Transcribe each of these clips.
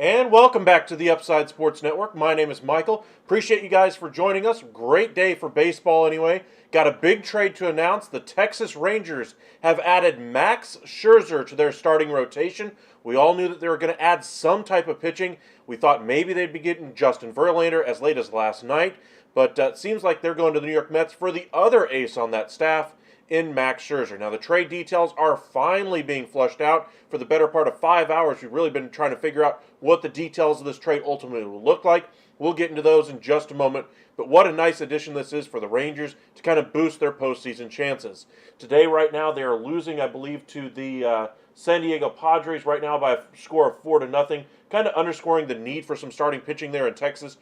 And welcome back to the Upside Sports Network. My name is Michael. Appreciate you guys for joining us. Great day for baseball anyway. Got a big trade to announce. The Texas Rangers have added Max Scherzer to their starting rotation. We all knew that they were going to add some type of pitching. We thought maybe they'd be getting Justin Verlander as late as last night. But it seems like they're going to the New York Mets for the other ace on that staff, in Max Scherzer. Now, the trade details are finally being flushed out. For the better part of 5 hours, we've really been trying to figure out what the details of this trade ultimately will look like. We'll get into those in just a moment. But what a nice addition this is for the Rangers to kind of boost their postseason chances. Today, right now, they are losing, I believe, to the San Diego Padres right now by a score of 4-0, kind of underscoring the need for some starting pitching there in Texas.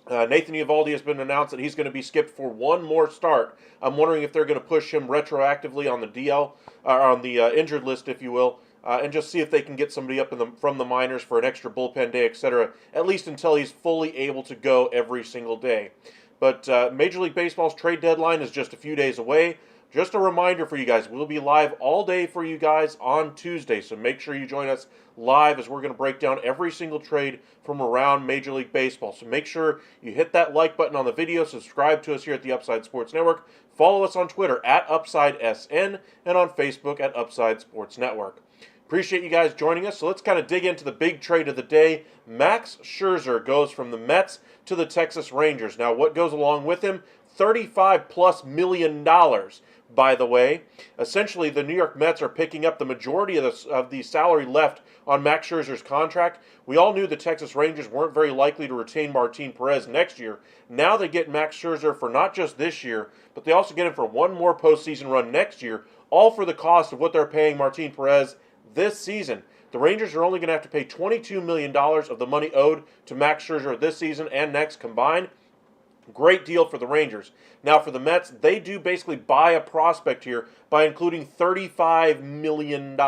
Nathan Eovaldi has been announced that he's going to be skipped for one more start. I'm wondering if they're going to push him retroactively on the DL, or on the injured list, if you will, and just see if they can get somebody up from the minors for an extra bullpen day, etc., at least until he's fully able to go every single day. But Major League Baseball's trade deadline is just a few days away. Just a reminder for you guys, we'll be live all day for you guys on Tuesday, so make sure you join us live as we're going to break down every single trade from around Major League Baseball. So make sure you hit that like button on the video, subscribe to us here at the Upside Sports Network, follow us on Twitter at UpsideSN, and on Facebook at Upside Sports Network. Appreciate you guys joining us, so let's kind of dig into the big trade of the day. Max Scherzer goes from the Mets to the Texas Rangers. Now, what goes along with him? $35+ million. By the way, essentially the New York Mets are picking up the majority of the salary left on Max Scherzer's contract. We all knew the Texas Rangers weren't very likely to retain Martin Perez next year. Now they get Max Scherzer for not just this year, but they also get him for one more postseason run next year, all for the cost of what they're paying Martin Perez this season. The Rangers are only going to have to pay $22 million of the money owed to Max Scherzer this season and next combined. Great deal for the Rangers. Now for the Mets, they do basically buy a prospect here by including $35 million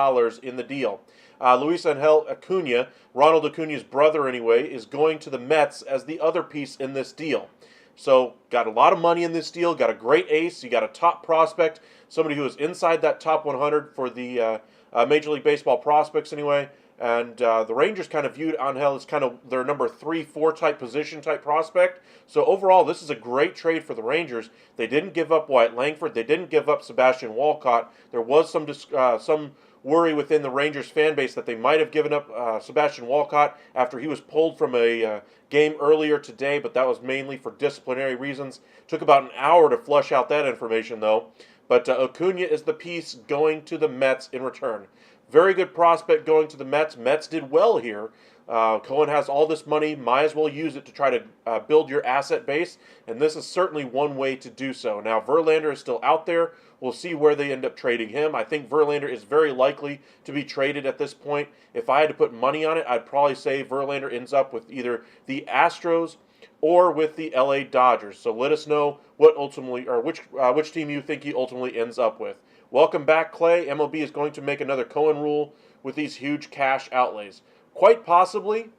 in the deal. Luis Angel Acuna, Ronald Acuna's brother anyway, is going to the Mets as the other piece in this deal. So got a lot of money in this deal, got a great ace, you got a top prospect, somebody who is inside that top 100 for the Major League Baseball prospects anyway. And the Rangers kind of viewed Angel as kind of their number 3-4 type position type prospect. So overall, this is a great trade for the Rangers. They didn't give up Wyatt Langford. They didn't give up Sebastian Walcott. There was some worry within the Rangers fan base that they might have given up Sebastian Walcott after he was pulled from a game earlier today, but that was mainly for disciplinary reasons. Took about an hour to flush out that information, though. But Acuna is the piece going to the Mets in return. Very good prospect going to the Mets. Mets did well here. Cohen has all this money, might as well use it to try to build your asset base, and this is certainly one way to do so. Now, Verlander is still out there. We'll see where they end up trading him. I think Verlander is very likely to be traded at this point. If I had to put money on it, I'd probably say Verlander ends up with either the Astros or with the LA Dodgers. So let us know what ultimately, or which team you think he ultimately ends up with. Welcome back, Clay. MLB is going to make another Cohen rule with these huge cash outlays. Quite possibly,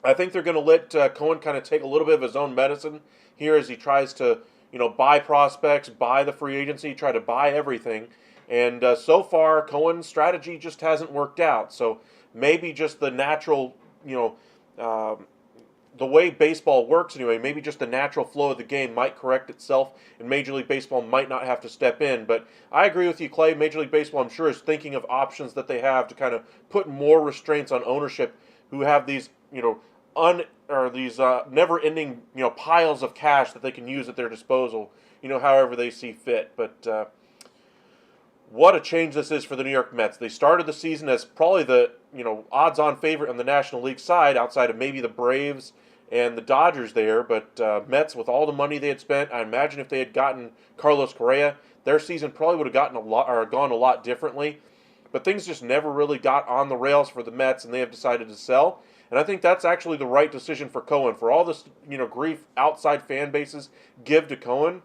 I think they're going to let Cohen kind of take a little bit of his own medicine here as he tries to, buy prospects, buy the free agency, try to buy everything. And so far, Cohen's strategy just hasn't worked out. So maybe just the natural, the way baseball works anyway, maybe just the natural flow of the game might correct itself, and Major League Baseball might not have to step in. But I agree with you, Clay. Major League Baseball, I'm sure, is thinking of options that they have to kind of put more restraints on ownership who have these, never-ending, piles of cash that they can use at their disposal, however they see fit. But what a change this is for the New York Mets. They started the season as probably the, odds-on favorite on the National League side, outside of maybe the Braves and the Dodgers there. But Mets, with all the money they had spent, I imagine if they had gotten Carlos Correa, their season probably would have gone a lot differently. But things just never really got on the rails for the Mets, and they have decided to sell. And I think that's actually the right decision for Cohen. For all this, grief outside fan bases give to Cohen,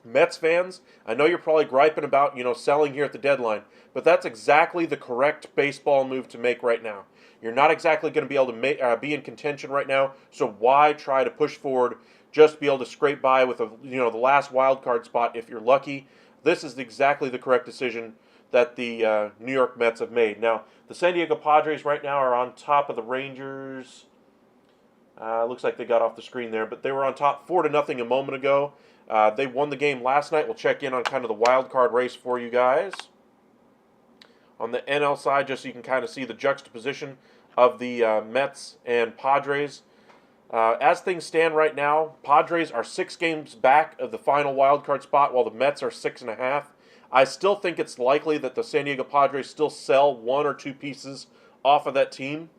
Mets fans, I know you're probably griping about, selling here at the deadline, but that's exactly the correct baseball move to make right now. You're not exactly going to be able to be in contention right now, so why try to push forward just to be able to scrape by with the last wild card spot if you're lucky? This is exactly the correct decision that the New York Mets have made. Now, the San Diego Padres right now are on top of the Rangers. Looks like they got off the screen there, but they were on top 4-0 a moment ago. They won the game last night. We'll check in on kind of the wild card race for you guys. On the NL side, just so you can kind of see the juxtaposition of the Mets and Padres. As things stand right now, Padres are 6 games back of the final wild card spot, while the Mets are 6.5. I still think it's likely that the San Diego Padres still sell 1 or 2 pieces off of that team,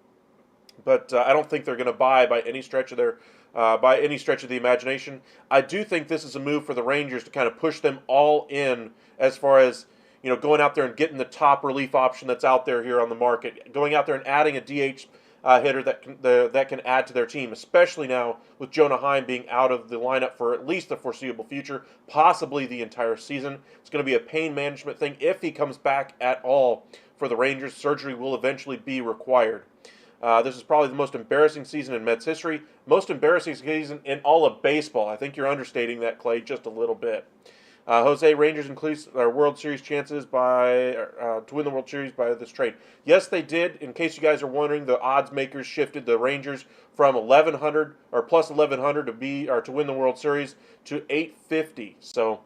but I don't think they're going to buy by any stretch of the imagination. I do think this is a move for the Rangers to kind of push them all in as far as going out there and getting the top relief option that's out there here on the market, going out there and adding a DH hitter that can add to their team, especially now with Jonah Heim being out of the lineup for at least the foreseeable future, possibly the entire season. It's going to be a pain management thing if he comes back at all for the Rangers. Surgery will eventually be required. This is probably the most embarrassing season in Mets history, most embarrassing season in all of baseball. I think you're understating that, Clay, just a little bit. Jose, Rangers increase their World Series chances to win the World Series by this trade. Yes, they did. In case you guys are wondering, the odds makers shifted the Rangers from 1,100 or plus 1,100 to win the World Series to 850. So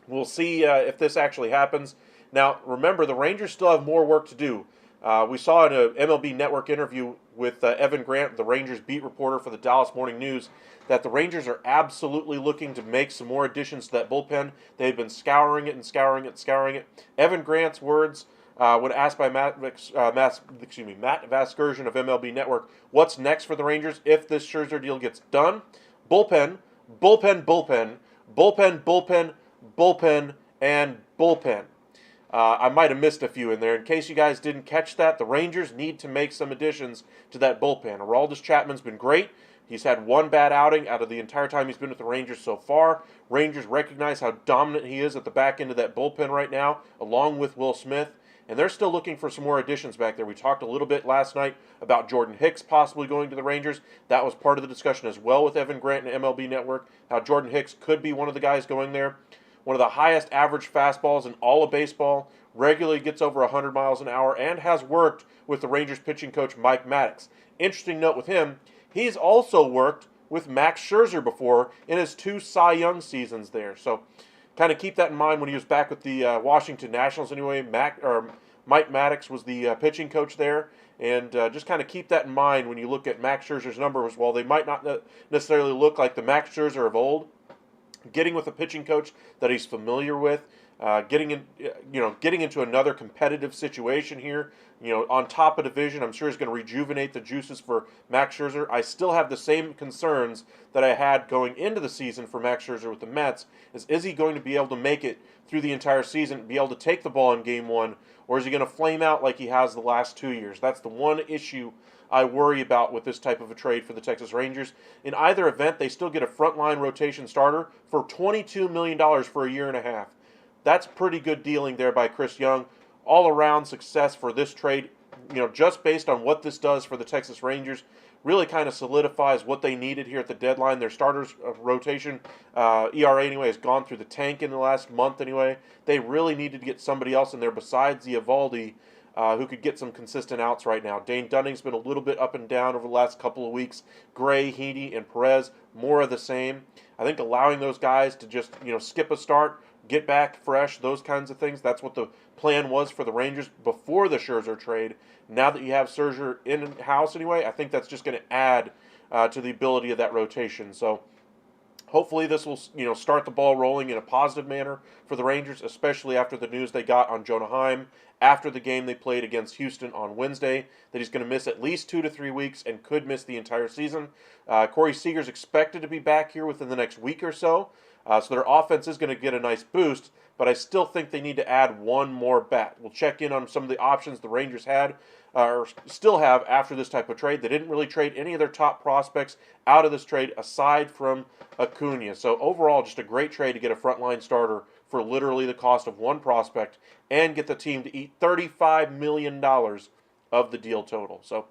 we'll see if this actually happens. Now, remember, the Rangers still have more work to do. We saw in an MLB Network interview with Evan Grant, the Rangers beat reporter for the Dallas Morning News, that the Rangers are absolutely looking to make some more additions to that bullpen. They've been scouring it and scouring it. Evan Grant's words, when asked by Matt Vasgersian of MLB Network, what's next for the Rangers if this Scherzer deal gets done? Bullpen, bullpen, bullpen, bullpen, bullpen, bullpen, and bullpen. I might have missed a few in there. In case you guys didn't catch that, the Rangers need to make some additions to that bullpen. Aroldis Chapman's been great. He's had one bad outing out of the entire time he's been with the Rangers so far. Rangers recognize how dominant he is at the back end of that bullpen right now, along with Will Smith. And they're still looking for some more additions back there. We talked a little bit last night about Jordan Hicks possibly going to the Rangers. That was part of the discussion as well with Evan Grant and MLB Network, how Jordan Hicks could be one of the guys going there. One of the highest average fastballs in all of baseball, regularly gets over 100 miles an hour, and has worked with the Rangers pitching coach Mike Maddox. Interesting note with him, he's also worked with Max Scherzer before in his 2 Cy Young seasons there. So kind of keep that in mind when he was back with the Washington Nationals anyway. Mike Maddox was the pitching coach there. And just kind of keep that in mind when you look at Max Scherzer's numbers. While they might not necessarily look like the Max Scherzer of old, getting with a pitching coach that he's familiar with, getting into another competitive situation here, on top of division, I'm sure is going to rejuvenate the juices for Max Scherzer. I still have the same concerns that I had going into the season for Max Scherzer with the Mets. Is he going to be able to make it through the entire season, be able to take the ball in Game 1, or is he going to flame out like he has the last 2 years? That's the one issue I worry about with this type of a trade for the Texas Rangers. In either event, they still get a frontline rotation starter for $22 million for a year and a half. That's pretty good dealing there by Chris Young. All-around success for this trade, just based on what this does for the Texas Rangers, really kind of solidifies what they needed here at the deadline. Their starters rotation, ERA anyway, has gone through the tank in the last month anyway. They really needed to get somebody else in there besides Eovaldi, who could get some consistent outs right now. Dane Dunning's been a little bit up and down over the last couple of weeks. Gray, Heaney, and Perez, more of the same. I think allowing those guys to just, skip a start, get back fresh, those kinds of things, that's what the plan was for the Rangers before the Scherzer trade. Now that you have Scherzer in-house anyway, I think that's just going to add to the ability of that rotation. So hopefully this will, start the ball rolling in a positive manner for the Rangers, especially after the news they got on Jonah Heim after the game they played against Houston on Wednesday, that he's going to miss at least 2 to 3 weeks and could miss the entire season. Corey Seager's expected to be back here within the next week or so. So their offense is going to get a nice boost, but I still think they need to add one more bat. We'll check in on some of the options the Rangers had, or still have after this type of trade. They didn't really trade any of their top prospects out of this trade aside from Acuna. So overall, just a great trade to get a frontline starter for literally the cost of one prospect and get the team to eat $35 million of the deal total. So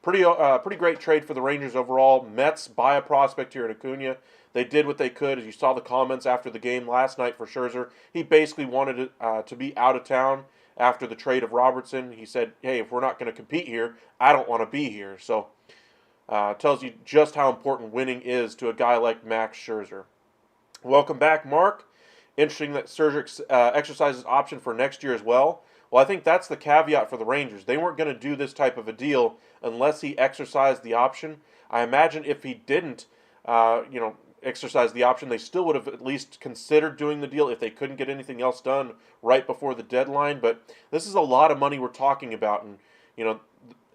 pretty great trade for the Rangers overall. Mets buy a prospect here in Acuna. They did what they could. As you saw the comments after the game last night for Scherzer, he basically wanted to be out of town after the trade of Robertson. He said, hey, if we're not going to compete here, I don't want to be here. So tells you just how important winning is to a guy like Max Scherzer. Welcome back, Mark. Interesting that Scherzer exercises option for next year as well. Well, I think that's the caveat for the Rangers. They weren't going to do this type of a deal unless he exercised the option. I imagine if he didn't, exercise the option, they still would have at least considered doing the deal if they couldn't get anything else done right before the deadline. But this is a lot of money we're talking about, and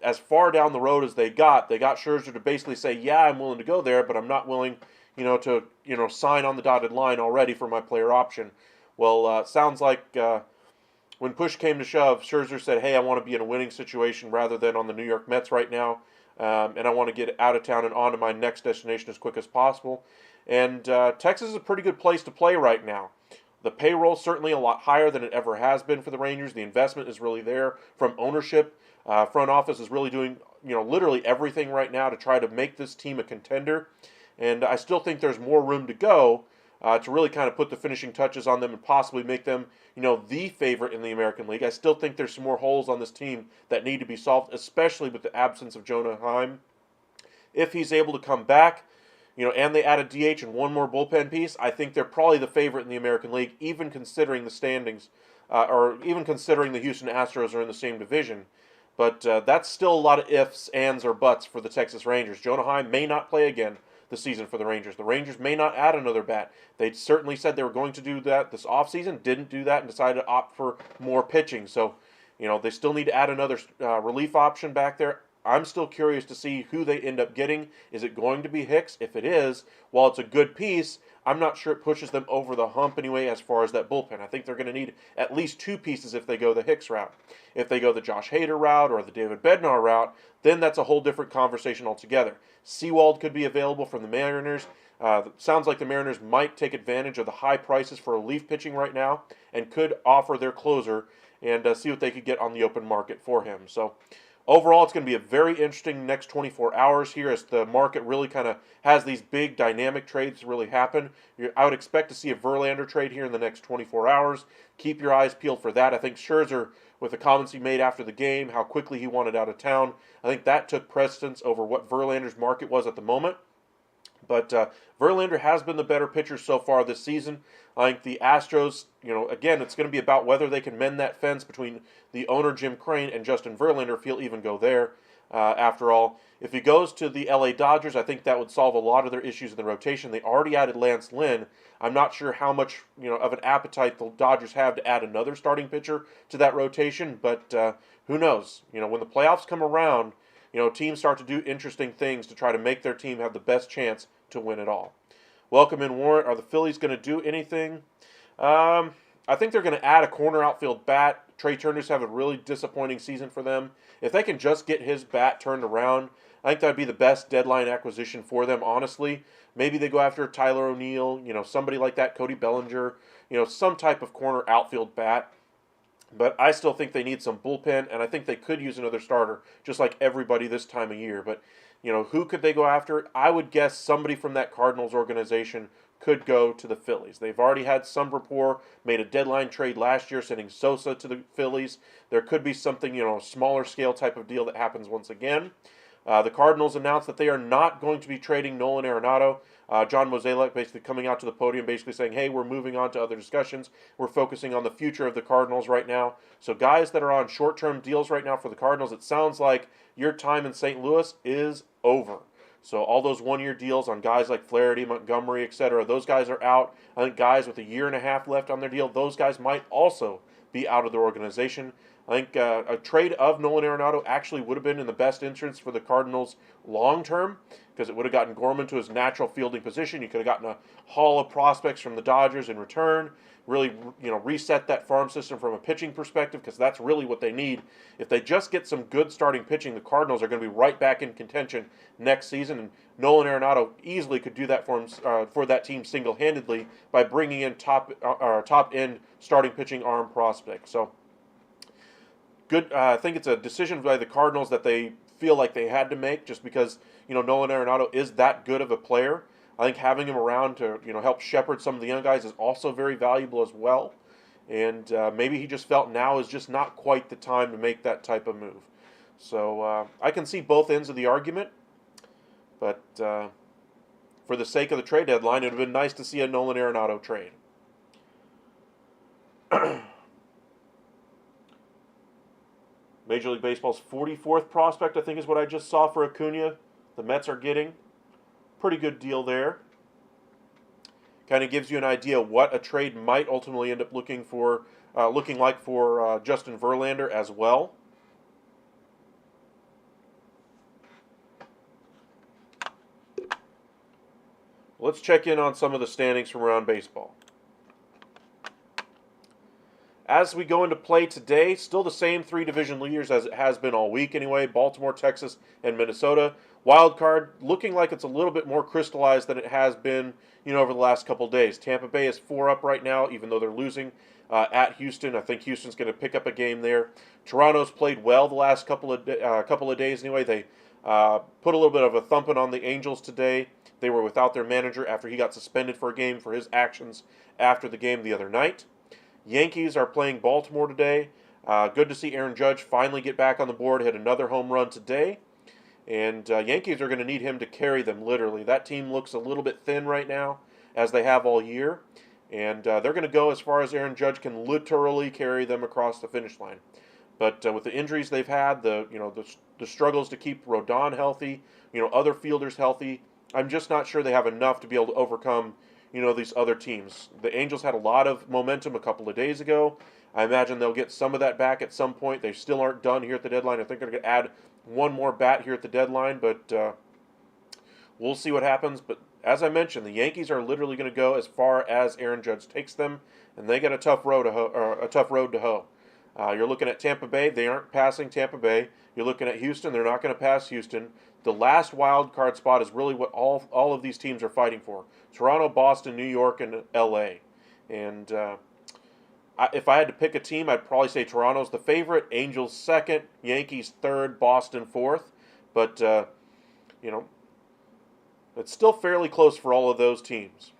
as far down the road as they got Scherzer to basically say, yeah, I'm willing to go there, but I'm not willing, to sign on the dotted line already for my player option. Well, it sounds like when push came to shove, Scherzer said, hey, I want to be in a winning situation rather than on the New York Mets right now, and I want to get out of town and on to my next destination as quick as possible. And Texas is a pretty good place to play right now. The payroll is certainly a lot higher than it ever has been for the Rangers. The investment is really there from ownership. Front office is really doing, literally everything right now to try to make this team a contender. And I still think there's more room to go to really kind of put the finishing touches on them and possibly make them, the favorite in the American League. I still think there's some more holes on this team that need to be solved, especially with the absence of Jonah Heim. If he's able to come back, and they add a DH and one more bullpen piece, I think they're probably the favorite in the American League, even considering the standings, or even considering the Houston Astros are in the same division. But that's still a lot of ifs, ands, or buts for the Texas Rangers. Jonah Heim may not play again this season for the Rangers. The Rangers may not add another bat. They certainly said they were going to do that this offseason, didn't do that, and decided to opt for more pitching. So, they still need to add another relief option back there. I'm still curious to see who they end up getting. Is it going to be Hicks? If it is, while it's a good piece, I'm not sure it pushes them over the hump anyway as far as that bullpen. I think they're going to need at least 2 pieces if they go the Hicks route. If they go the Josh Hader route or the David Bednar route, then that's a whole different conversation altogether. Sewald could be available from the Mariners. Sounds like the Mariners might take advantage of the high prices for relief pitching right now and could offer their closer and see what they could get on the open market for him. So overall, it's going to be a very interesting next 24 hours here as the market really kind of has these big dynamic trades really happen. I would expect to see a Verlander trade here in the next 24 hours. Keep your eyes peeled for that. I think Scherzer, with the comments he made after the game, how quickly he wanted out of town, I think that took precedence over what Verlander's market was at the moment. But Verlander has been the better pitcher so far this season. I think the Astros, again, it's going to be about whether they can mend that fence between the owner, Jim Crane, and Justin Verlander, if he'll even go there. After all, if he goes to the LA Dodgers, I think that would solve a lot of their issues in the rotation. They already added Lance Lynn. I'm not sure how much of an appetite the Dodgers have to add another starting pitcher to that rotation, but who knows? When the playoffs come around, teams start to do interesting things to try to make their team have the best chance to win it all. Welcome in, Warren. Are the Phillies going to do anything? I think they're going to add a corner outfield bat. Trey Turner's have a really disappointing season for them. If they can just get his bat turned around, I think that would be the best deadline acquisition for them, honestly. Maybe they go after Tyler O'Neill, somebody like that, Cody Bellinger, some type of corner outfield bat. But I still think they need some bullpen, and I think they could use another starter, just like everybody this time of year. But, who could they go after? I would guess somebody from that Cardinals organization could go to the Phillies. They've already had some rapport, made a deadline trade last year, sending Sosa to the Phillies. There could be something, a smaller scale type of deal that happens once again. The Cardinals announced that they are not going to be trading Nolan Arenado. John Mozeliak basically coming out to the podium basically saying, hey, we're moving on to other discussions. We're focusing on the future of the Cardinals right now. So guys that are on short-term deals right now for the Cardinals, it sounds like your time in St. Louis is over. So all those one-year deals on guys like Flaherty, Montgomery, etc., those guys are out. I think guys with a year and a half left on their deal, those guys might also be out of the organization. I think a trade of Nolan Arenado actually would have been in the best interest for the Cardinals long term, because it would have gotten Gorman to his natural fielding position. You could have gotten a haul of prospects from the Dodgers in return. Really, reset that farm system from a pitching perspective, because that's really what they need. If they just get some good starting pitching, the Cardinals are going to be right back in contention next season. And Nolan Arenado easily could do that for that team single-handedly by bringing in top-end starting pitching arm prospects. So. Good. I think it's a decision by the Cardinals that they feel like they had to make, just because Nolan Arenado is that good of a player. I think having him around to help shepherd some of the young guys is also very valuable as well. And maybe he just felt now is just not quite the time to make that type of move. So I can see both ends of the argument, but for the sake of the trade deadline, it would have been nice to see a Nolan Arenado trade. Major League Baseball's 44th prospect, I think, is what I just saw for Acuna. The Mets are getting. Pretty good deal there. Kind of gives you an idea what a trade might ultimately end up looking like for Justin Verlander as well. Let's check in on some of the standings from around baseball. As we go into play today, still the same three division leaders as it has been all week anyway: Baltimore, Texas, and Minnesota. Wild card looking like it's a little bit more crystallized than it has been, over the last couple days. Tampa Bay is 4 up right now, even though they're losing at Houston. I think Houston's going to pick up a game there. Toronto's played well the last couple of days anyway. They put a little bit of a thumping on the Angels today. They were without their manager after he got suspended for a game for his actions after the game the other night. Yankees are playing Baltimore today. Good to see Aaron Judge finally get back on the board, hit another home run today. And Yankees are going to need him to carry them, literally. That team looks a little bit thin right now, as they have all year. And they're going to go as far as Aaron Judge can literally carry them across the finish line. But with the injuries they've had, the struggles to keep Rodon healthy, other fielders healthy, I'm just not sure they have enough to be able to overcome these other teams. The Angels had a lot of momentum a couple of days ago. I imagine they'll get some of that back at some point. They still aren't done here at the deadline. I think they're going to add one more bat here at the deadline, but we'll see what happens. But as I mentioned, the Yankees are literally going to go as far as Aaron Judge takes them, and they got a tough road to hoe. You're looking at Tampa Bay. They aren't passing Tampa Bay. You're looking at Houston. They're not going to pass Houston. The last wild card spot is really what all of these teams are fighting for: Toronto, Boston, New York, and L.A. And if I had to pick a team, I'd probably say Toronto's the favorite, Angels second, Yankees third, Boston fourth. But it's still fairly close for all of those teams.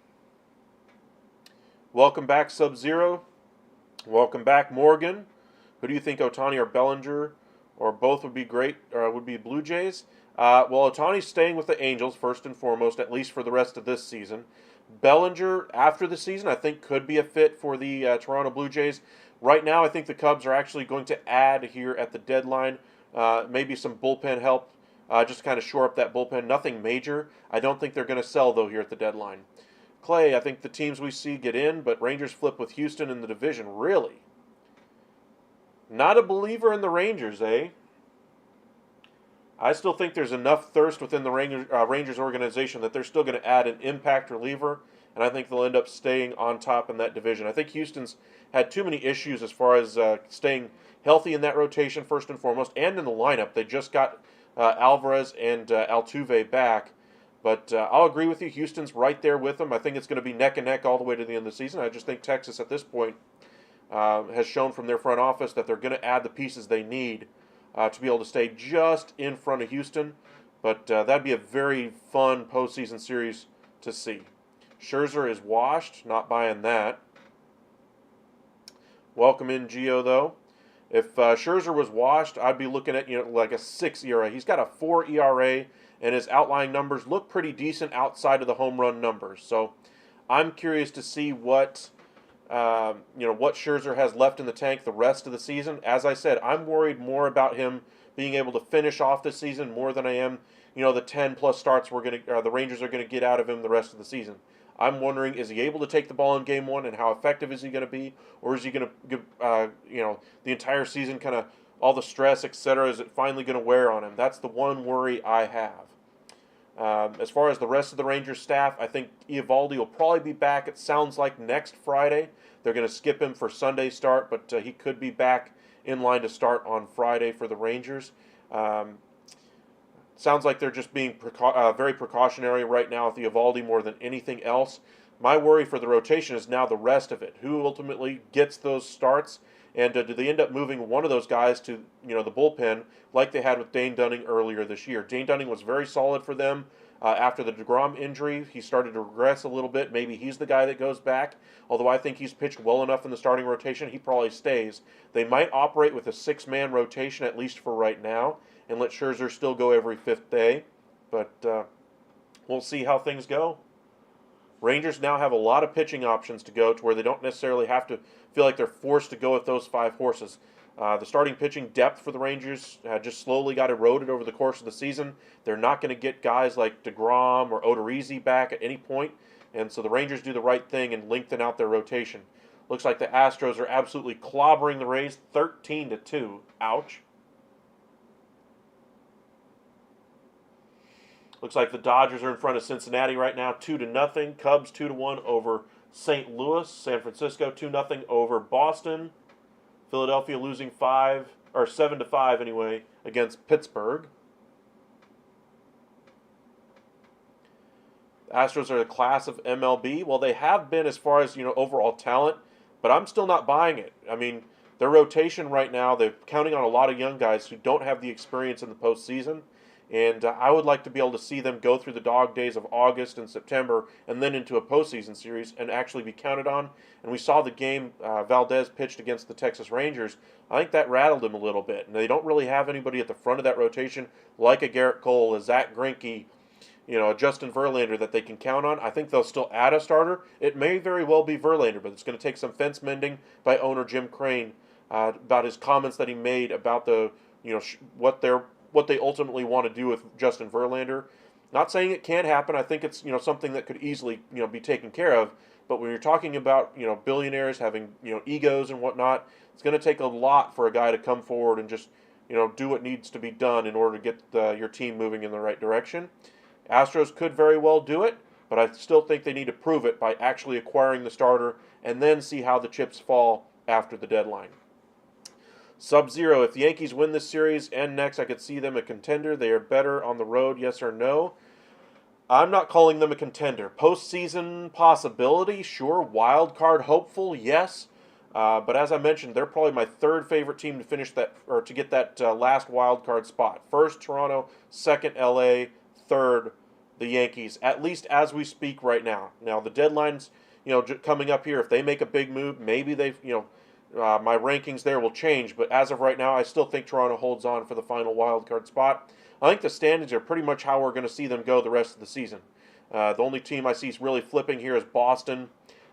Welcome back, Sub-Zero. Welcome back, Morgan. Who do you think, Ohtani or Bellinger, or both would be great, or would be Blue Jays? Well, Otani's staying with the Angels first and foremost, at least for the rest of this season. Bellinger, after the season, I think could be a fit for the Toronto Blue Jays. Right now, I think the Cubs are actually going to add here at the deadline maybe some bullpen help, just to kind of shore up that bullpen. Nothing major. I don't think they're going to sell, though, here at the deadline. Clay, I think the teams we see get in, but Rangers flip with Houston in the division. Really? Not a believer in the Rangers, eh? I still think there's enough thirst within the Rangers organization that they're still going to add an impact reliever, and I think they'll end up staying on top in that division. I think Houston's had too many issues as far as staying healthy in that rotation, first and foremost, and in the lineup. They just got Alvarez and Altuve back. But I'll agree with you. Houston's right there with them. I think it's going to be neck and neck all the way to the end of the season. I just think Texas at this point has shown from their front office that they're going to add the pieces they need to be able to stay just in front of Houston. But that'd be a very fun postseason series to see. Scherzer is washed. Not buying that. Welcome in, Gio, though. If Scherzer was washed, I'd be looking at like a 6 ERA. He's got a 4 ERA, and his outlying numbers look pretty decent outside of the home run numbers. So I'm curious to see what what Scherzer has left in the tank the rest of the season. As I said, I'm worried more about him being able to finish off the season more than I am, the 10-plus starts the Rangers are going to get out of him the rest of the season. I'm wondering, is he able to take the ball in Game 1, and how effective is he going to be? Or is he going to, the entire season kind of, all the stress, etc., is it finally going to wear on him? That's the one worry I have. As far as the rest of the Rangers staff, I think Eovaldi will probably be back, it sounds like, next Friday. They're going to skip him for Sunday's start, but he could be back in line to start on Friday for the Rangers. Sounds like they're just being very precautionary right now with Eovaldi more than anything else. My worry for the rotation is now the rest of it. Who ultimately gets those starts? And do they end up moving one of those guys to the bullpen like they had with Dane Dunning earlier this year? Dane Dunning was very solid for them. After the DeGrom injury, he started to regress a little bit. Maybe he's the guy that goes back. Although I think he's pitched well enough in the starting rotation, he probably stays. They might operate with a 6-man rotation, at least for right now, and let Scherzer still go every 5th day. But we'll see how things go. Rangers now have a lot of pitching options to go to where they don't necessarily have to feel like they're forced to go with those 5 horses. The starting pitching depth for the Rangers just slowly got eroded over the course of the season. They're not going to get guys like DeGrom or Odorizzi back at any point, and so the Rangers do the right thing and lengthen out their rotation. Looks like the Astros are absolutely clobbering the Rays 13-2. Ouch. Looks like the Dodgers are in front of Cincinnati right now, 2-0. Cubs 2-1 over St. Louis. San Francisco 2-0 over Boston. Philadelphia losing 7-5 anyway against Pittsburgh. The Astros are the class of MLB. Well, they have been as far as overall talent, but I'm still not buying it. I mean, their rotation right now, they're counting on a lot of young guys who don't have the experience in the postseason. And I would like to be able to see them go through the dog days of August and September and then into a postseason series and actually be counted on. And we saw the game Valdez pitched against the Texas Rangers. I think that rattled him a little bit. And they don't really have anybody at the front of that rotation like a Garrett Cole, a Zach Greinke, a Justin Verlander that they can count on. I think they'll still add a starter. It may very well be Verlander, but it's going to take some fence mending by owner Jim Crane about his comments that he made about the what they ultimately want to do with Justin Verlander. Not saying it can't happen. I think it's something that could easily be taken care of. But when you're talking about billionaires having egos and whatnot, it's going to take a lot for a guy to come forward and just do what needs to be done in order to get your team moving in the right direction. Astros could very well do it, but I still think they need to prove it by actually acquiring the starter and then see how the chips fall after the deadline. Sub-Zero, if the Yankees win this series and next, I could see them a contender. They are better on the road, yes or no? I'm not calling them a contender. Postseason possibility, sure. Wild card hopeful, yes. But as I mentioned, they're probably my 3rd favorite team to finish that or to get that last wild card spot. First, Toronto. Second, LA. Third, the Yankees. At least as we speak right now. Now the deadline's coming up here. If they make a big move, maybe they've my rankings there will change, but as of right now, I still think Toronto holds on for the final wild card spot. I think the standings are pretty much how we're going to see them go the rest of the season. The only team I see really flipping here is Boston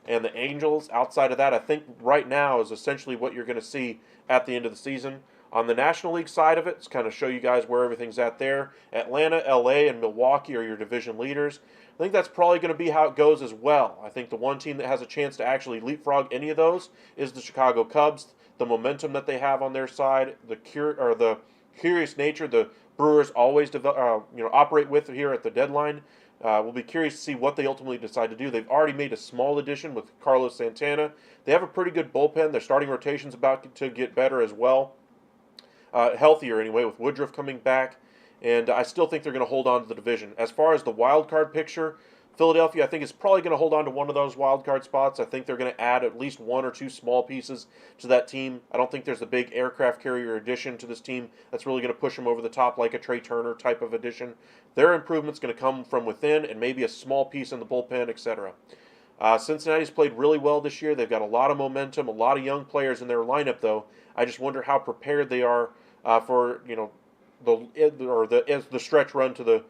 and the Angels. Outside of that, I think right now is essentially what you're going to see at the end of the season. On the National League side of it, it's kind of show you guys where everything's at there. Atlanta, LA, and Milwaukee are your division leaders. I think that's probably going to be how it goes as well. I think the one team that has a chance to actually leapfrog any of those is the Chicago Cubs. The momentum that they have on their side, the curious nature the Brewers always operate with here at the deadline. We'll be curious to see what they ultimately decide to do. They've already made a small addition with Carlos Santana. They have a pretty good bullpen. Their starting rotation's about to get better as well. Healthier anyway, with Woodruff coming back. And I still think they're going to hold on to the division. As far as the wild card picture, Philadelphia, I think, is probably going to hold on to one of those wild card spots. I think they're going to add at least one or two small pieces to that team. I don't think there's a big aircraft carrier addition to this team that's really going to push them over the top like a Trey Turner type of addition. Their improvement's going to come from within and maybe a small piece in the bullpen, etc. Cincinnati's played really well this year. They've got a lot of momentum, a lot of young players in their lineup, though. I just wonder how prepared they are for the stretch run to the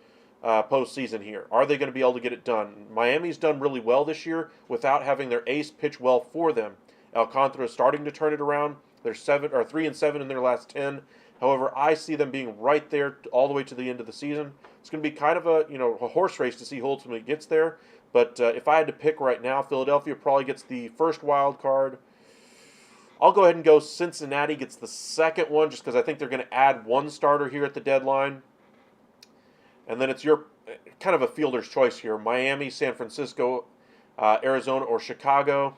postseason here. Are they going to be able to get it done? Miami's done really well this year without having their ace pitch well for them. Alcantara is starting to turn it around. They're 3-7 in their last 10. However, I see them being right there all the way to the end of the season. It's going to be kind of a horse race to see who ultimately gets there. But if I had to pick right now, Philadelphia probably gets the first wild card. I'll go ahead and go Cincinnati gets the second one just because I think they're going to add one starter here at the deadline. And then it's your kind of a fielder's choice here. Miami, San Francisco, Arizona, or Chicago.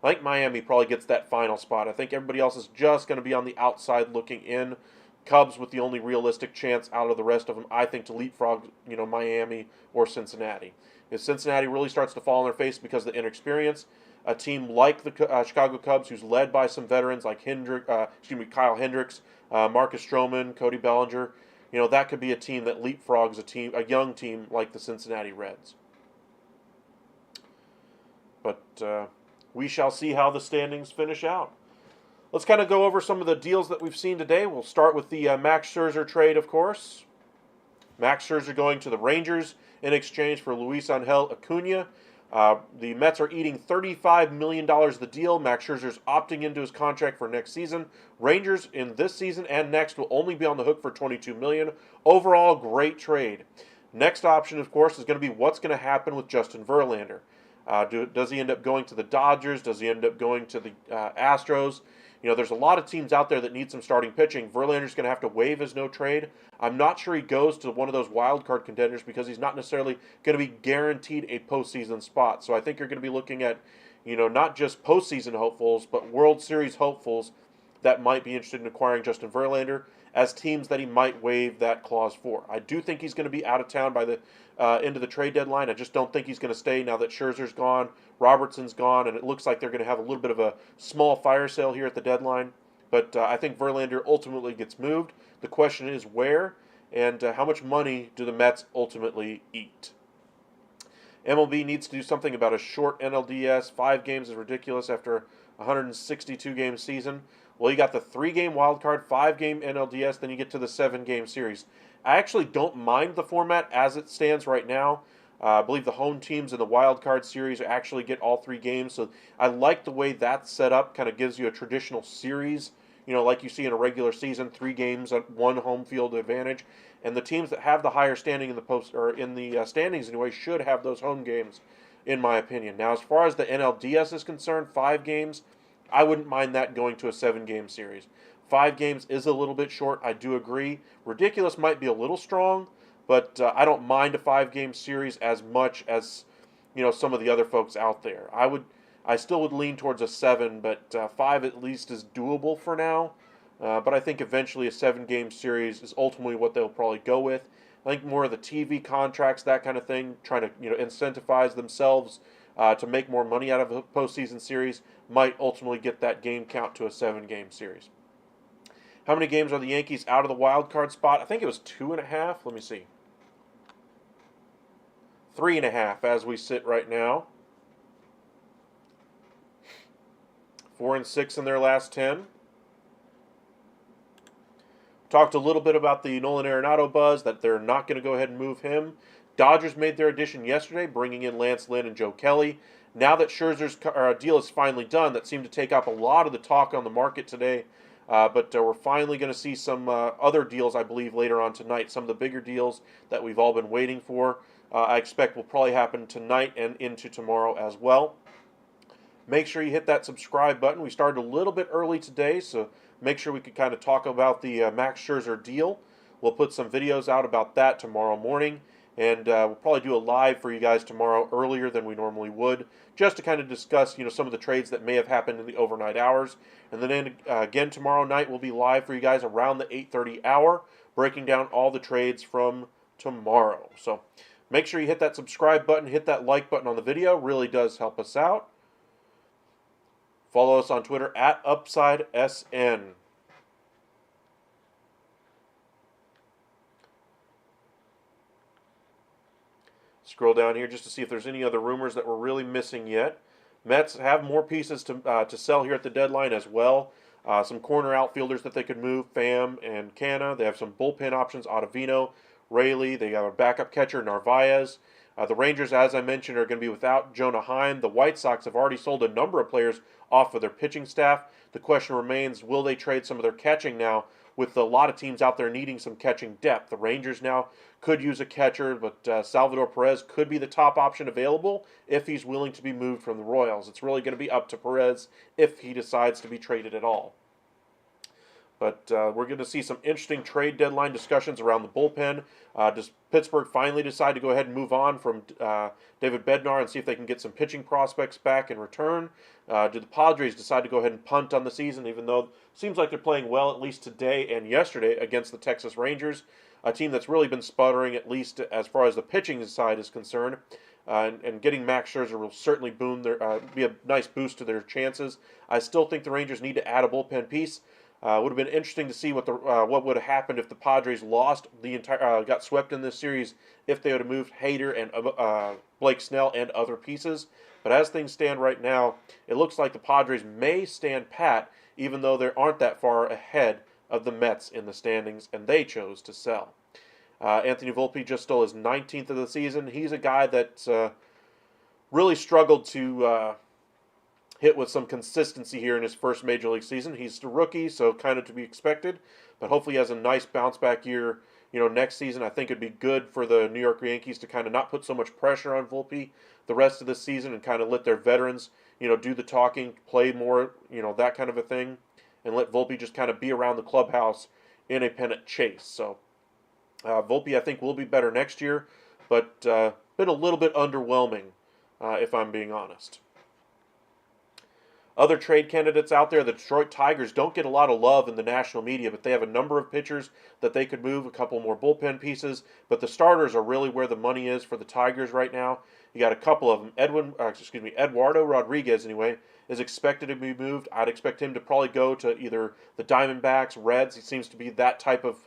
I think Miami probably gets that final spot. I think everybody else is just going to be on the outside looking in. Cubs with the only realistic chance out of the rest of them, I think, to leapfrog, Miami or Cincinnati. If Cincinnati really starts to fall on their face because of the inexperience, a team like the Chicago Cubs, who's led by some veterans like Kyle Hendricks, Marcus Stroman, Cody Bellinger, that could be a team that leapfrogs a young team like the Cincinnati Reds. But we shall see how the standings finish out. Let's kind of go over some of the deals that we've seen today. We'll start with the Max Scherzer trade, of course. Max Scherzer going to the Rangers in exchange for Luis Angel Acuna. The Mets are eating $35 million of the deal. Max Scherzer's opting into his contract for next season. Rangers in this season and next will only be on the hook for $22 million. Overall, great trade. Next option, of course, is going to be what's going to happen with Justin Verlander. Does he end up going to the Dodgers? Does he end up going to the Astros? There's a lot of teams out there that need some starting pitching. Verlander's going to have to waive his no trade. I'm not sure he goes to one of those wild card contenders because he's not necessarily going to be guaranteed a postseason spot. So I think you're going to be looking at, not just postseason hopefuls, but World Series hopefuls that might be interested in acquiring Justin Verlander as teams that he might waive that clause for. I do think he's going to be out of town by the end of the trade deadline. I just don't think he's going to stay now that Scherzer's gone, Robertson's gone, and it looks like they're going to have a little bit of a small fire sale here at the deadline. But I think Verlander ultimately gets moved. The question is where and how much money do the Mets ultimately eat? MLB needs to do something about a short NLDS. 5 games is ridiculous after a 162-game season. Well, you got the 3-game wild card, 5-game NLDS, then you get to the 7-game series. I actually don't mind the format as it stands right now. I believe the home teams in the wild card series actually get all 3 games, so I like the way that's set up. Kind of gives you a traditional series, like you see in a regular season, 3 games at 1 home field advantage. And the teams that have the higher standing in the standings anyway should have those home games, in my opinion. Now, as far as the NLDS is concerned, 5 games. I wouldn't mind that going to a 7-game series. 5 games is a little bit short, I do agree. Ridiculous might be a little strong, but I don't mind a 5-game series as much as some of the other folks out there. I still would lean towards a 7, but 5 at least is doable for now. But I think eventually a 7-game series is ultimately what they'll probably go with. I think more of the TV contracts, that kind of thing, trying to incentivize themselves to make more money out of a postseason series might ultimately get that game count to a 7-game series. How many games are the Yankees out of the wild card spot? I think it was 2.5. Let me see. 3.5 as we sit right now. 4-6 in their last 10. Talked a little bit about the Nolan Arenado buzz, that they're not going to go ahead and move him. Dodgers made their addition yesterday, bringing in Lance Lynn and Joe Kelly. Now that Scherzer's deal is finally done, that seemed to take up a lot of the talk on the market today. But we're finally going to see some other deals, I believe, later on tonight. Some of the bigger deals that we've all been waiting for, I expect will probably happen tonight and into tomorrow as well. Make sure you hit that subscribe button. We started a little bit early today, so make sure we could kind of talk about the Max Scherzer deal. We'll put some videos out about that tomorrow morning, and we'll probably do a live for you guys tomorrow earlier than we normally would, just to kind of discuss, some of the trades that may have happened in the overnight hours. And then again tomorrow night we'll be live for you guys around the 8:30 hour, breaking down all the trades from tomorrow. So make sure you hit that subscribe button, hit that like button on the video. Really does help us out. Follow us on Twitter at UpsideSN. Scroll down here just to see if there's any other rumors that we're really missing yet. Mets have more pieces to sell here at the deadline as well. Some corner outfielders that they could move, Pham and Canna. They have some bullpen options, Ottavino, Rayleigh. They have a backup catcher, Narvaez. The Rangers, as I mentioned, are going to be without Jonah Heim. The White Sox have already sold a number of players off of their pitching staff. The question remains, will they trade some of their catching now, with a lot of teams out there needing some catching depth? The Rangers now could use a catcher, but Salvador Perez could be the top option available if he's willing to be moved from the Royals. It's really going to be up to Perez if he decides to be traded at all. But we're going to see some interesting trade deadline discussions around the bullpen. Does Pittsburgh finally decide to go ahead and move on from David Bednar and see if they can get some pitching prospects back in return? Do the Padres decide to go ahead and punt on the season, even though it seems like they're playing well, at least today and yesterday, against the Texas Rangers, a team that's really been sputtering, at least as far as the pitching side is concerned. And getting Max Scherzer will certainly be a nice boost to their chances. I still think the Rangers need to add a bullpen piece. Would have been interesting to see what would have happened if the Padres lost the entire got swept in this series, if they would have moved Hader and Blake Snell and other pieces. But as things stand right now, it looks like the Padres may stand pat, even though they aren't that far ahead of the Mets in the standings, and they chose to sell. Anthony Volpe just stole his 19th of the season. He's a guy that really struggled to hit with some consistency here in his first Major League season. He's a rookie, so kind of to be expected, but hopefully he has a nice bounce-back year, next season. I think it'd be good for the New York Yankees to kind of not put so much pressure on Volpe the rest of the season and kind of let their veterans, do the talking, play more, that kind of a thing, and let Volpe just kind of be around the clubhouse in a pennant chase. So Volpe, I think, will be better next year, but been a little bit underwhelming, if I'm being honest. Other trade candidates out there, the Detroit Tigers don't get a lot of love in the national media, but they have a number of pitchers that they could move, a couple more bullpen pieces. But the starters are really where the money is for the Tigers right now. You got a couple of them. Eduardo Rodriguez, anyway, is expected to be moved. I'd expect him to probably go to either the Diamondbacks, Reds. He seems to be that type of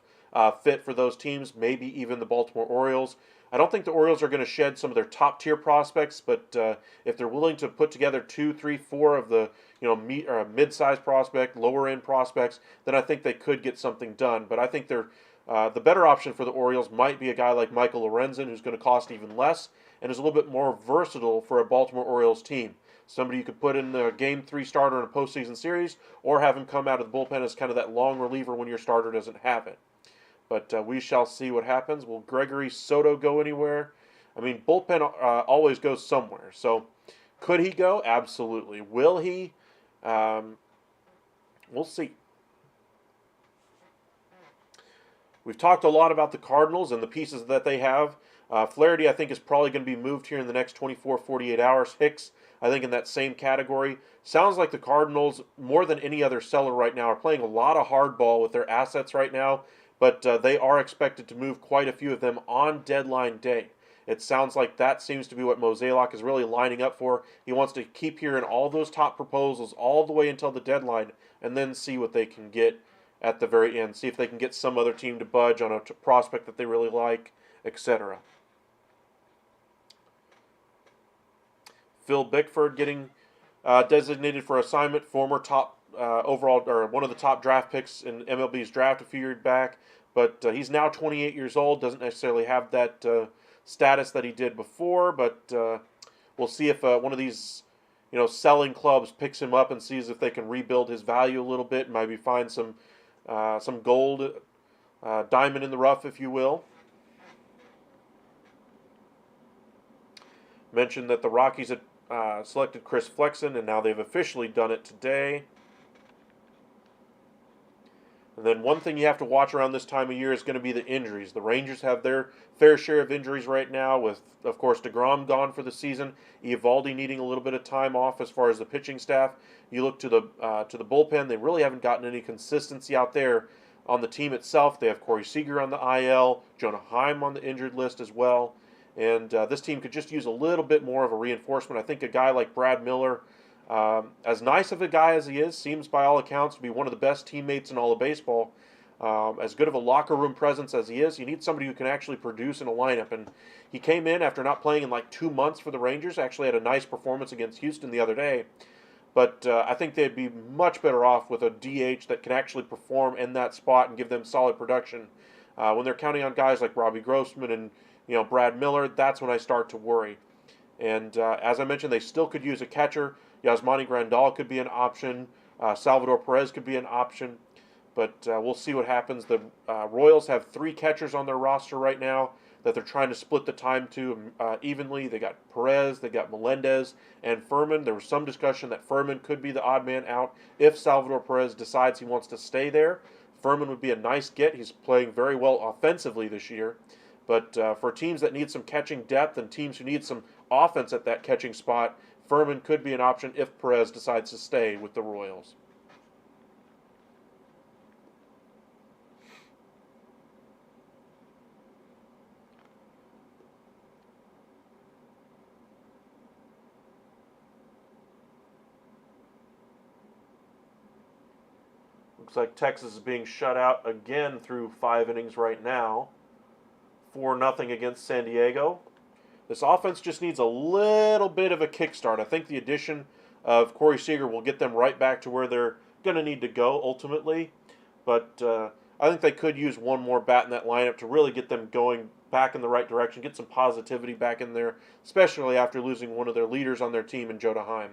fit for those teams, maybe even the Baltimore Orioles. I don't think the Orioles are going to shed some of their top-tier prospects, but if they're willing to put together 2, 3, 4 of the mid-sized prospect, lower-end prospects, then I think they could get something done. But I think the better option for the Orioles might be a guy like Michael Lorenzen, who's going to cost even less and is a little bit more versatile for a Baltimore Orioles team. Somebody you could put in the Game 3 starter in a postseason series, or have him come out of the bullpen as kind of that long reliever when your starter doesn't have it. But we shall see what happens. Will Gregory Soto go anywhere? I mean, bullpen always goes somewhere. So could he go? Absolutely. Will he? We'll see. We've talked a lot about the Cardinals and the pieces that they have. Flaherty, I think, is probably going to be moved here in the next 24, 48 hours. Hicks, I think, in that same category. Sounds like the Cardinals, more than any other seller right now, are playing a lot of hardball with their assets right now. But they are expected to move quite a few of them on deadline day. It sounds like that seems to be what Mozeliak is really lining up for. He wants to keep hearing all those top proposals all the way until the deadline and then see what they can get at the very end. See if they can get some other team to budge on a prospect that they really like, etc. Phil Bickford getting designated for assignment, former top overall, or one of the top draft picks in MLB's draft a few years back. But he's now 28 years old. Doesn't necessarily have that status that he did before. But we'll see if one of these, selling clubs picks him up and sees if they can rebuild his value a little bit. Maybe find some gold, diamond in the rough, if you will. Mentioned that the Rockies had selected Chris Flexen, and now they've officially done it today. And then one thing you have to watch around this time of year is going to be the injuries. The Rangers have their fair share of injuries right now with, of course, DeGrom gone for the season, Eovaldi needing a little bit of time off as far as the pitching staff. You look to the bullpen, they really haven't gotten any consistency out there on the team itself. They have Corey Seager on the IL, Jonah Heim on the injured list as well. And this team could just use a little bit more of a reinforcement. I think a guy like Brad Miller, as nice of a guy as he is, seems by all accounts to be one of the best teammates in all of baseball. As good of a locker room presence as he is, you need somebody who can actually produce in a lineup. And he came in after not playing in like 2 months for the Rangers, actually had a nice performance against Houston the other day. But I think they'd be much better off with a DH that can actually perform in that spot and give them solid production. When they're counting on guys like Robbie Grossman and Brad Miller, that's when I start to worry. And as I mentioned, they still could use a catcher. Yasmani Grandal could be an option. Salvador Perez could be an option. But we'll see what happens. The Royals have 3 catchers on their roster right now that they're trying to split the time to evenly. They got Perez, they got Melendez, and Furman. There was some discussion that Furman could be the odd man out if Salvador Perez decides he wants to stay there. Furman would be a nice get. He's playing very well offensively this year. But for teams that need some catching depth and teams who need some offense at that catching spot, Furman could be an option if Perez decides to stay with the Royals. Looks like Texas is being shut out again through 5 innings right now. 4-0 against San Diego. This offense just needs a little bit of a kickstart. I think the addition of Corey Seager will get them right back to where they're going to need to go ultimately. But I think they could use one more bat in that lineup to really get them going back in the right direction, get some positivity back in there, especially after losing one of their leaders on their team in Jonah Heim.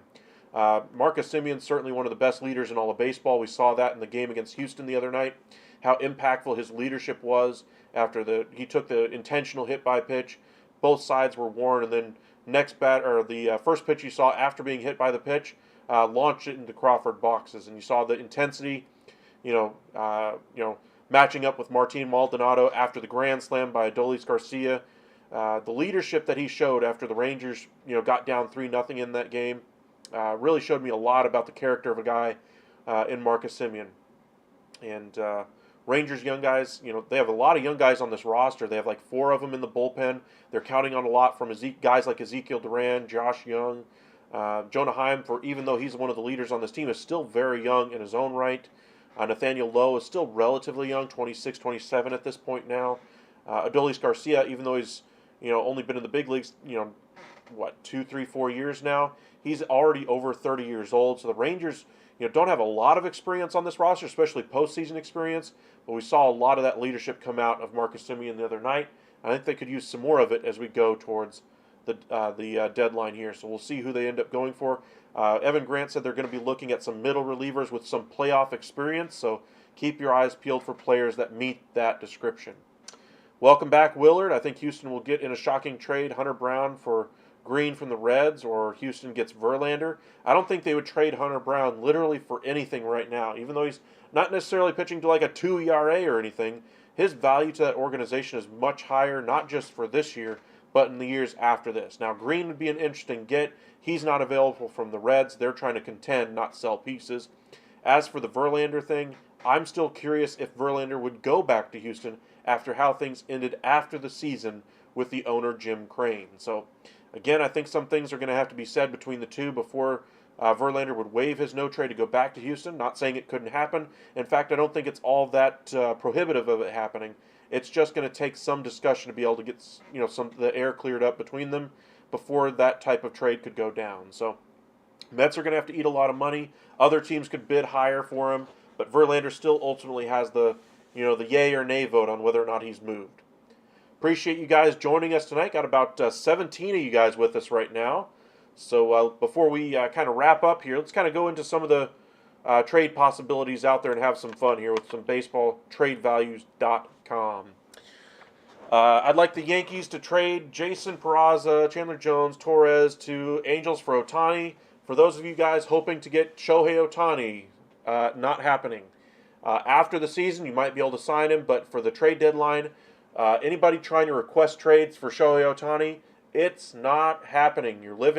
Marcus Semion's certainly one of the best leaders in all of baseball. We saw that in the game against Houston the other night, how impactful his leadership was after he took the intentional hit by pitch. Both sides were worn, and then the first pitch you saw after being hit by the pitch, launched it into Crawford boxes, and you saw the intensity, matching up with Martin Maldonado after the grand slam by Adolis Garcia. The leadership that he showed after the Rangers, got down 3-0 in that game, really showed me a lot about the character of a guy in Marcus Semien. And Rangers young guys, they have a lot of young guys on this roster. They have like 4 of them in the bullpen. They're counting on a lot from guys like Ezekiel Duran, Josh Young, Jonah Heim, even though he's one of the leaders on this team, is still very young in his own right. Nathaniel Lowe is still relatively young, 26, 27 at this point now. Adolis Garcia, even though he's only been in the big leagues, 2, 3, 4 years now, he's already over 30 years old. So the Rangers, don't have a lot of experience on this roster, especially postseason experience. But we saw a lot of that leadership come out of Marcus Semien the other night. I think they could use some more of it as we go towards the deadline here. So we'll see who they end up going for. Evan Grant said they're going to be looking at some middle relievers with some playoff experience. So keep your eyes peeled for players that meet that description. Welcome back, Willard. I think Houston will get in a shocking trade Hunter Brown for Green from the Reds, or Houston gets Verlander. I don't think they would trade Hunter Brown literally for anything right now, even though he's not necessarily pitching to like a 2 ERA or anything. His value to that organization is much higher, not just for this year, but in the years after this. Now, Green would be an interesting get. He's not available from the Reds. They're trying to contend, not sell pieces. As for the Verlander thing, I'm still curious if Verlander would go back to Houston after how things ended after the season with the owner, Jim Crane. So, again, I think some things are going to have to be said between the two before Verlander would waive his no trade to go back to Houston. Not saying it couldn't happen. In fact, I don't think it's all that prohibitive of it happening. It's just going to take some discussion to be able to get the air cleared up between them before that type of trade could go down. So Mets are going to have to eat a lot of money. Other teams could bid higher for him, but Verlander still ultimately has the yay or nay vote on whether or not he's moved. Appreciate you guys joining us tonight. Got about 17 of you guys with us right now. So before we kind of wrap up here, let's kind of go into some of the trade possibilities out there and have some fun here with some baseballtradevalues.com. I'd like the Yankees to trade Jason Peraza, Chandler Jones, Torres to Angels for Ohtani. For those of you guys hoping to get Shohei Ohtani, not happening. After the season, you might be able to sign him, but for the trade deadline, anybody trying to request trades for Shohei Ohtani, it's not happening. You're living